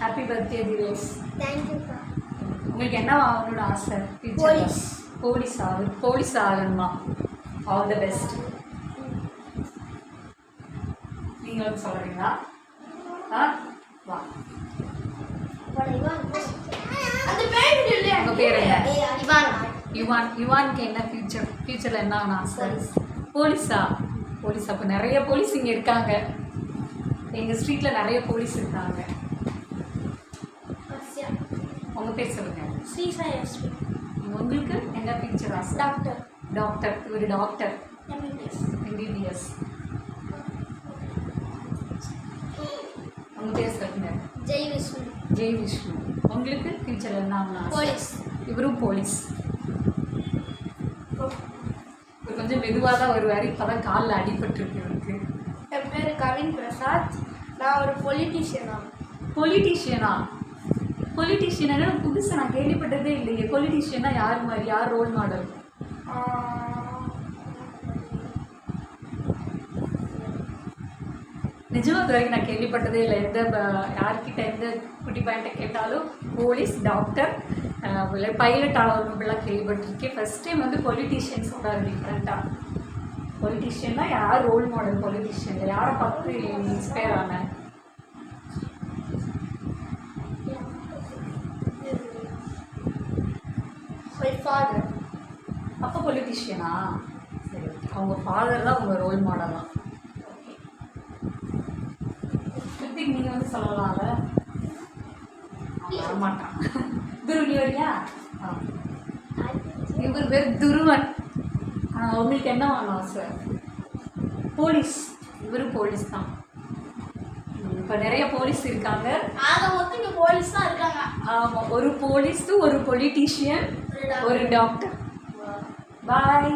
Happy birthday Divesh. தேங்க்யூக்கா. உங்களுக்கு என்ன ஆகணும்னு ஆசை? போலீஸ். போலீஸ் ஆகணுமா? All the best. நீங்களும் சொல்கிறீங்களா? வா. உங்கள் பேர் என்ன? யுவானுக்கு என்ன ஃபியூச்சரில் என்ன ஆகணும் ஆசை? போலீஸா? போலீஸ். அப்போ நிறைய போலீஸ் இங்கே இருக்காங்க. எங்கள் ஸ்ட்ரீட்டில் நிறைய போலீஸ் இருக்காங்க. உங்கள் பேர் சொல்லுங்கள். ஸ்ரீசாயஸ்ரீ. உங்களுக்கு என்ன ஃபியூச்சர் ஆசை? டாக்டர். ஒரு டாக்டர். MBBS. உங்கள் பேர் சொல்லுங்கள். ஜெய் விஷ்ணு. உங்களுக்கு ஃபியூச்சரில் என்ன ஆகணும்? போலீஸ். இவரும் போலீஸ். இவர் கொஞ்சம் மெதுவாக தான் வருவார். இப்போ தான் காலில் அடிபட்டுருக்கு இவருக்கு. என் பேர் கவின் பிரசாத். நான் ஒரு பொலிட்டீஷியனா. பொலிட்டீஷியனா புதுசாக நான் கேள்விப்பட்டதே இல்லையே. பொலிட்டீஷியனா யார் மாதிரி? யார் ரோல் மாடல்? நிஜமாக இது வரைக்கும் நான் கேள்விப்பட்டதே இல்லை. யார்கிட்ட எந்த குட்டி பையன்கிட்ட கேட்டாலும் போலீஸ், டாக்டர், பைலட் ஆகணும் அப்படிலாம் கேள்விப்பட்டிருக்கேன். ஃபர்ஸ்ட் டைம் வந்து பொலிட்டீஷியன் சொல்கிறாரு டிஃப்ரெண்ட்டாக. பொலிட்டீஷியன்னா யார் ரோல் மாடல்? பொலிட்டீஷியன் யாரை பார்த்து இன்ஸ்பயர் ஆன? ஃபாதர். அப்போ பொலிட்டீஷியனா? சரி, அவங்க ஃபாதர் தான் உங்கள் ரோல் மாடலாம். கிருத்திக், நீங்கள் வந்து சொல்லலாம்ல? வரமாட்டான். துரு, நீ வரியா? இவர் பேர் துருவன். உங்களுக்கு என்ன வாங்கணும் ஆசை? போலீஸ். இவரும் போலீஸ் தான். இப்போ நிறைய போலீஸ் இருக்காங்க. போலீஸ் தான் இருக்காங்க. ஆமாம், ஒரு போலீஸ், ஒரு பொலிட்டீஷியன், ஒரு டாக்டர். பாய்.